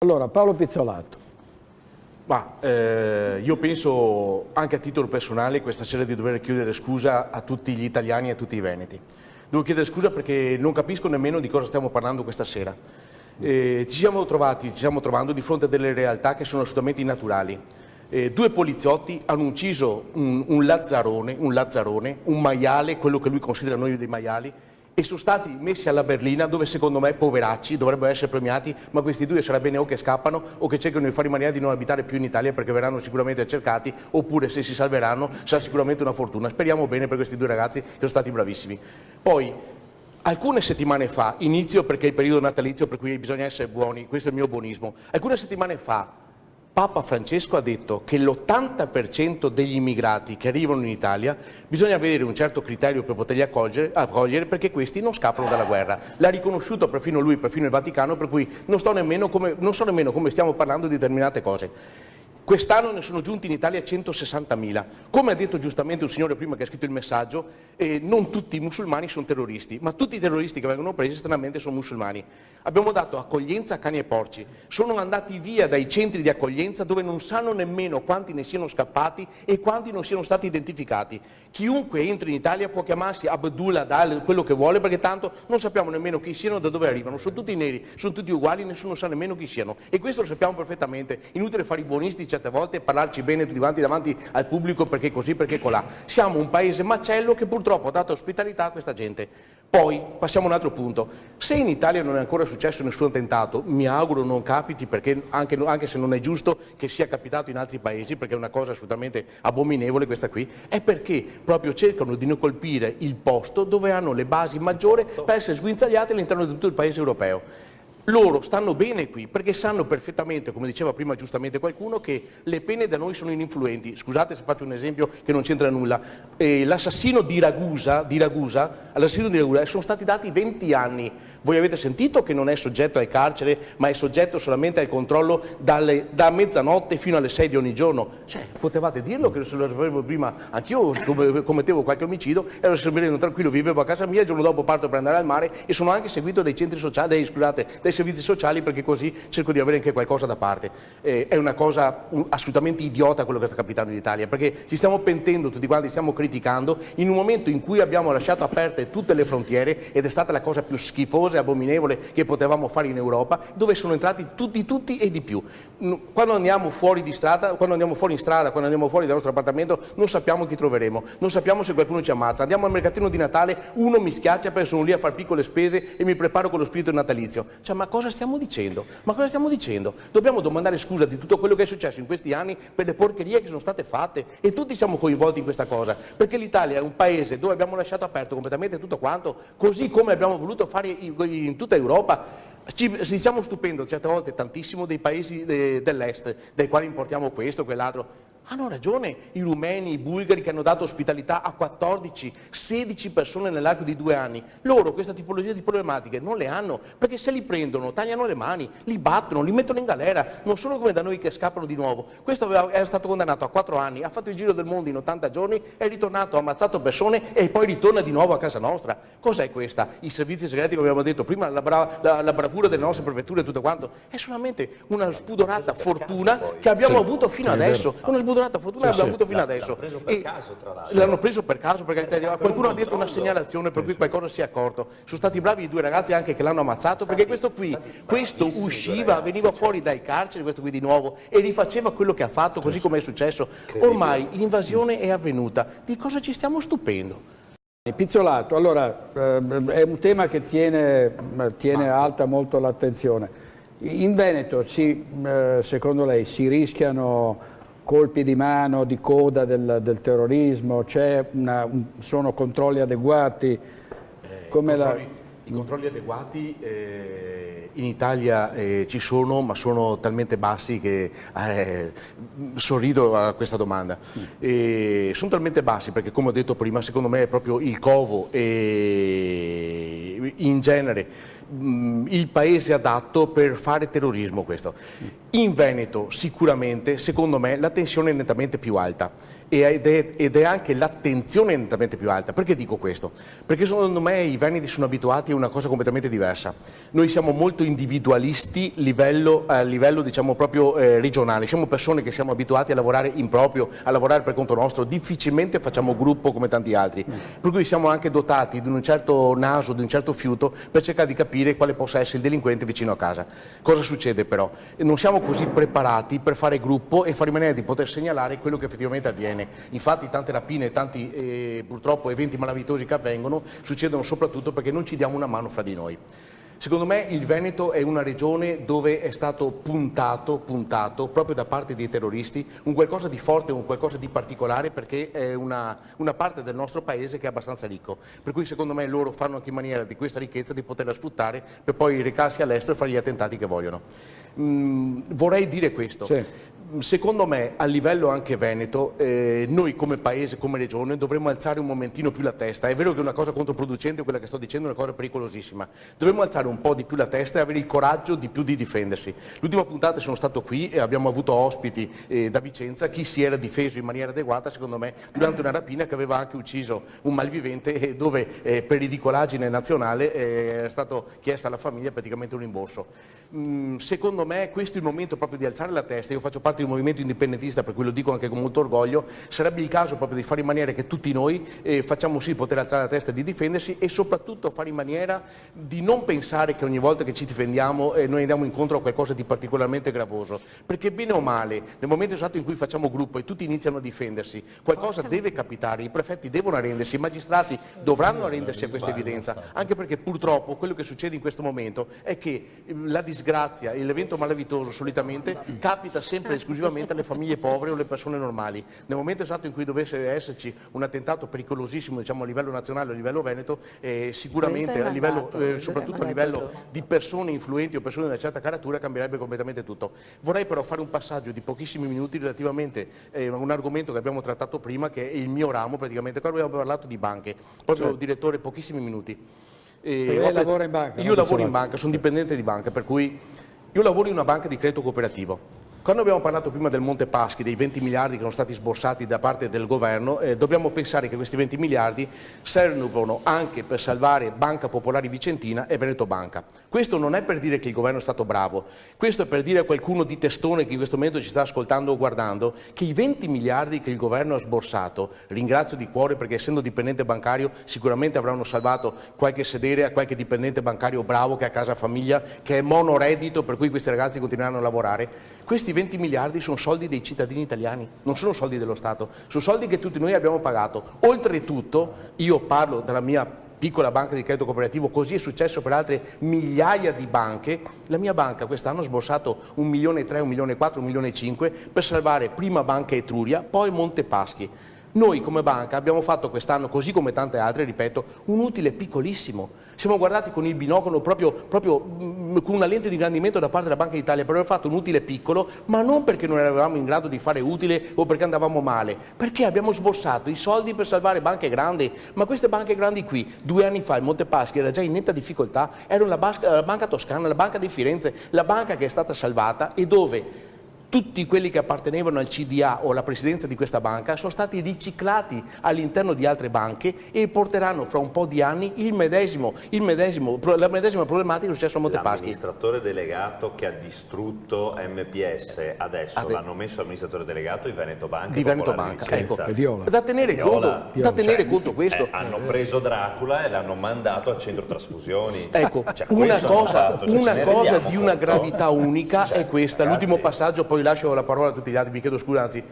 Allora, Paolo Pizzolato. Io penso anche a titolo personale questa sera di dover chiedere scusa a tutti gli italiani e a tutti i veneti. Devo chiedere scusa perché non capisco nemmeno di cosa stiamo parlando questa sera. Ci stiamo trovando di fronte a delle realtà che sono assolutamente innaturali. Due poliziotti hanno ucciso un lazzarone, un maiale, quello che lui considera noi dei maiali, e sono stati messi alla berlina dove secondo me poveracci dovrebbero essere premiati, ma questi due sarà bene o che scappano o che cercano di fare in maniera di non abitare più in Italia perché verranno sicuramente cercati, oppure se si salveranno sarà sicuramente una fortuna. Speriamo bene per questi due ragazzi che sono stati bravissimi. Poi, alcune settimane fa, inizio perché è il periodo natalizio per cui bisogna essere buoni, questo è il mio buonismo, alcune settimane fa Papa Francesco ha detto che l'80% degli immigrati che arrivano in Italia bisogna avere un certo criterio per poterli accogliere perché questi non scappano dalla guerra. L'ha riconosciuto perfino lui, perfino il Vaticano, per cui non so nemmeno come stiamo parlando di determinate cose. Quest'anno ne sono giunti in Italia 160.000. Come ha detto giustamente un signore prima che ha scritto il messaggio, non tutti i musulmani sono terroristi, ma tutti i terroristi che vengono presi stranamente sono musulmani. Abbiamo dato accoglienza a cani e porci, sono andati via dai centri di accoglienza dove non sanno nemmeno quanti ne siano scappati e quanti non siano stati identificati. Chiunque entri in Italia può chiamarsi Abdullah, Dal, quello che vuole, perché tanto non sappiamo nemmeno chi siano, da dove arrivano, sono tutti neri, sono tutti uguali, nessuno sa nemmeno chi siano. E questo lo sappiamo perfettamente, inutile fare i buonisti certe volte e parlarci bene tutti quanti davanti al pubblico perché così, perché colà. Siamo un paese macello che purtroppo ha dato ospitalità a questa gente. Poi passiamo a un altro punto. Se in Italia non è ancora successo nessun attentato, mi auguro non capiti, perché anche se non è giusto che sia capitato in altri paesi, perché è una cosa assolutamente abominevole questa qui, è perché proprio cercano di non colpire il posto dove hanno le basi maggiori per essere sguinzagliate all'interno di tutto il paese europeo. Loro stanno bene qui perché sanno perfettamente, come diceva prima giustamente qualcuno, che le pene da noi sono ininfluenti. Scusate se faccio un esempio che non c'entra nulla. L'assassino di Ragusa sono stati dati 20 anni. Voi avete sentito che non è soggetto al carcere, ma è soggetto solamente al controllo da mezzanotte fino alle 6 di ogni giorno. Cioè, potevate dirlo che se lo sapevo prima, anch'io commettevo qualche omicidio, ero sereno tranquillo, vivevo a casa mia, il giorno dopo parto per andare al mare e sono anche seguito dai centri sociali, dai servizi sociali, perché così cerco di avere anche qualcosa da parte. È una cosa assolutamente idiota quello che sta capitando in Italia, perché ci stiamo pentendo tutti quanti, stiamo criticando in un momento in cui abbiamo lasciato aperte tutte le frontiere ed è stata la cosa più schifosa e abominevole che potevamo fare in Europa, dove sono entrati tutti e di più. Quando andiamo fuori in strada, quando andiamo fuori dal nostro appartamento, non sappiamo chi troveremo, non sappiamo se qualcuno ci ammazza. Andiamo al mercatino di Natale, uno mi schiaccia perché sono lì a fare piccole spese e mi preparo con lo spirito natalizio. Cioè, ma cosa stiamo dicendo? Dobbiamo domandare scusa di tutto quello che è successo in questi anni per le porcherie che sono state fatte, e tutti siamo coinvolti in questa cosa, perché l'Italia è un paese dove abbiamo lasciato aperto completamente tutto quanto, così come abbiamo voluto fare in tutta Europa. Ci stiamo stupendo certe volte tantissimo dei paesi dell'est, dai quali importiamo questo, quell'altro. Hanno ragione i rumeni, i bulgari che hanno dato ospitalità a 14-16 persone nell'arco di 2 anni. Loro questa tipologia di problematiche non le hanno, perché se li prendono, tagliano le mani, li battono, li mettono in galera, non solo come da noi che scappano di nuovo. Questo era stato condannato a 4 anni, ha fatto il giro del mondo in 80 giorni, è ritornato, ha ammazzato persone e poi ritorna di nuovo a casa nostra. Cos'è questa? I servizi segreti, come abbiamo detto prima, la bravura delle nostre prefetture e tutto quanto. È solamente una spudorata fortuna che abbiamo avuto fino adesso. L'hanno preso per caso perché qualcuno ha detto una segnalazione per cui qualcosa si è accorto. Sono stati bravi i 2 ragazzi anche che l'hanno ammazzato, perché questo usciva, veniva fuori dai carceri, questo qui di nuovo, e rifaceva quello che ha fatto, così come è successo. Ormai l'invasione è avvenuta. Di cosa ci stiamo stupendo? Pizzolato, allora è un tema che tiene alta molto l'attenzione. In Veneto secondo lei si rischiano colpi di mano, di coda del terrorismo? Sono controlli adeguati? I controlli adeguati in Italia ci sono, ma sono talmente bassi che sorrido a questa domanda. Sono talmente bassi perché, come ho detto prima, secondo me è proprio il covo in genere il paese adatto per fare terrorismo questo. In Veneto sicuramente, secondo me, la tensione è nettamente più alta ed è anche l'attenzione nettamente più alta. Perché dico questo? Perché secondo me i veneti sono abituati a una cosa completamente diversa. Noi siamo molto individualisti a livello diciamo proprio regionale, siamo persone che siamo abituati a lavorare in proprio, a lavorare per conto nostro, difficilmente facciamo gruppo come tanti altri, per cui siamo anche dotati di un certo naso, di un certo fiuto per cercare di capire quale possa essere il delinquente vicino a casa. Cosa succede però? Non siamo così preparati per fare gruppo e fare in maniera di poter segnalare quello che effettivamente avviene. Infatti tante rapine, tanti purtroppo eventi malavitosi che avvengono succedono soprattutto perché non ci diamo una mano fra di noi. Secondo me il Veneto è una regione dove è stato puntato proprio da parte dei terroristi un qualcosa di forte, un qualcosa di particolare, perché è una parte del nostro paese che è abbastanza ricco, per cui secondo me loro fanno anche in maniera di questa ricchezza di poterla sfruttare per poi recarsi all'estero e fare gli attentati che vogliono. Vorrei dire questo. Sì. Secondo me a livello anche veneto noi come paese, come regione dovremmo alzare un momentino più la testa. È vero che è una cosa controproducente quella che sto dicendo, è una cosa pericolosissima. Dovremmo alzare un po' di più la testa e avere il coraggio di più di difendersi. L'ultima puntata sono stato qui e abbiamo avuto ospiti da Vicenza, chi si era difeso in maniera adeguata secondo me durante una rapina che aveva anche ucciso un malvivente dove per ridicolaggine nazionale è stato chiesto alla famiglia praticamente un rimborso. Secondo me questo è il momento proprio di alzare la testa. Io faccio parte di un movimento indipendentista, per cui lo dico anche con molto orgoglio. Sarebbe il caso proprio di fare in maniera che tutti noi facciamo sì poter alzare la testa e di difendersi, e soprattutto fare in maniera di non pensare che ogni volta che ci difendiamo noi andiamo incontro a qualcosa di particolarmente gravoso, perché bene o male nel momento esatto in cui facciamo gruppo e tutti iniziano a difendersi qualcosa deve capitare, i prefetti devono arrendersi, i magistrati dovranno arrendersi a questa evidenza, anche perché purtroppo quello che succede in questo momento è che la disgrazia e l'evento malavitoso solitamente capita sempre esclusivamente alle famiglie povere o alle persone normali. Nel momento esatto in cui dovesse esserci un attentato pericolosissimo, diciamo a livello nazionale o a livello veneto, sicuramente a livello, soprattutto a livello di persone influenti o persone di una certa caratura, cambierebbe completamente tutto. Vorrei però fare un passaggio di pochissimi minuti relativamente a un argomento che abbiamo trattato prima, che è il mio ramo praticamente. Qua abbiamo parlato di banche, proprio direttore, pochissimi minuti. Lei lavora in banca? Io lavoro in banca, sono dipendente di banca, per cui io lavoro in una banca di credito cooperativo. Quando abbiamo parlato prima del Monte Paschi, dei 20 miliardi che sono stati sborsati da parte del governo, dobbiamo pensare che questi 20 miliardi servono anche per salvare Banca Popolare Vicentina e Veneto Banca. Questo non è per dire che il governo è stato bravo, questo è per dire a qualcuno di testone che in questo momento ci sta ascoltando o guardando che i 20 miliardi che il governo ha sborsato, ringrazio di cuore perché essendo dipendente bancario sicuramente avranno salvato qualche sedere a qualche dipendente bancario bravo che ha casa famiglia, che è monoreddito, per cui questi ragazzi continueranno a lavorare. Questi 20 miliardi sono soldi dei cittadini italiani, non sono soldi dello Stato, sono soldi che tutti noi abbiamo pagato. Oltretutto, io parlo della mia piccola banca di credito cooperativo, così è successo per altre migliaia di banche. La mia banca quest'anno ha sborsato 1,3 milioni, 1,4 milioni, 1,5 milioni per salvare prima Banca Etruria, poi Monte Paschi. Noi come banca abbiamo fatto quest'anno, così come tante altre, ripeto, un utile piccolissimo. Siamo guardati con il binocolo proprio con una lente di ingrandimento da parte della Banca d'Italia per aver fatto un utile piccolo, ma non perché non eravamo in grado di fare utile o perché andavamo male, perché abbiamo sborsato i soldi per salvare banche grandi. Ma queste banche grandi qui, 2 anni fa il Monte Paschi era già in netta difficoltà, era la Banca Toscana, la Banca di Firenze, la banca che è stata salvata e dove tutti quelli che appartenevano al CDA o alla presidenza di questa banca sono stati riciclati all'interno di altre banche e porteranno fra un po' di anni la medesima problematica che è successa a Monte Paschi. L'amministratore delegato che ha distrutto MPS, adesso l'hanno messo amministratore delegato di Veneto Banca. Di Veneto Banca, ecco. Da tenere conto questo. Hanno preso Dracula e l'hanno mandato al centro trasfusioni. Ecco, una cosa di una gravità unica è questa. L'ultimo passaggio, poi lascio la parola a tutti gli altri, vi chiedo scusa, anzi.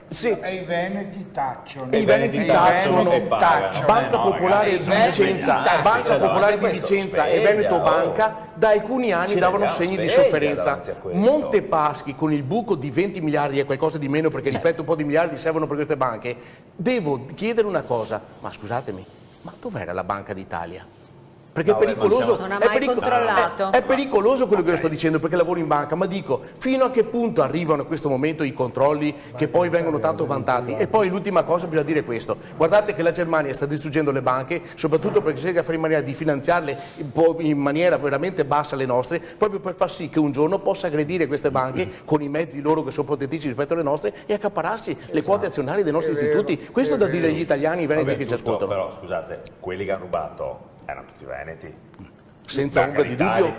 Sì. E i veneti tacciono. Banca Popolare di Vicenza, Banca Popolare di Vicenza e Veneto Banca da alcuni anni davano segni di sofferenza. Monte Paschi con il buco di 20 miliardi e qualcosa di meno, perché ripeto un po' di miliardi servono per queste banche. Devo chiedere una cosa, ma scusatemi, ma dov'era la Banca d'Italia? Perché No, è pericoloso. Non ha mai controllato. È pericoloso quello che io sto dicendo, perché lavoro in banca, ma dico fino a che punto arrivano a questo momento i controlli che poi vengono tanto vantati. E poi l'ultima cosa bisogna dire questo: guardate che la Germania sta distruggendo le banche, soprattutto perché cerca di fare in maniera di finanziarle in maniera veramente bassa le nostre, proprio per far sì che un giorno possa aggredire queste banche con i mezzi loro che sono potentissimi rispetto alle nostre e accapararsi le quote azionarie dei nostri istituti. Questo da dire agli italiani, i veneti che ci ascoltano. Però scusate, quelli che hanno rubato erano tutti veneti. Senza ombra di dubbio,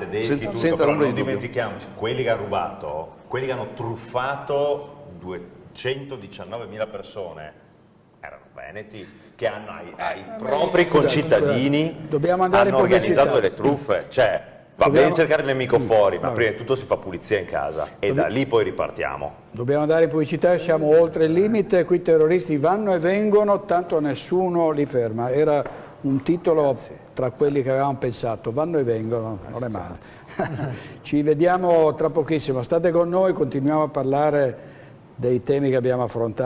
senza ombra di dubbio. Dimentichiamoci, quelli che hanno rubato, quelli che hanno truffato 219.000 persone erano veneti, che hanno ai propri concittadini Dobbiamo andare hanno in organizzato pubblicità. delle truffe. Cioè, va Dobbiamo- bene cercare il nemico fuori, ma Vabbè. prima di tutto si fa pulizia in casa e da lì poi ripartiamo. Dobbiamo andare in pubblicità, siamo oltre il limite, qui i terroristi vanno e vengono, tanto nessuno li ferma. Era un titolo tra quelli che avevamo pensato, vanno e vengono, non è male. Ci vediamo tra pochissimo, state con noi, continuiamo a parlare dei temi che abbiamo affrontato.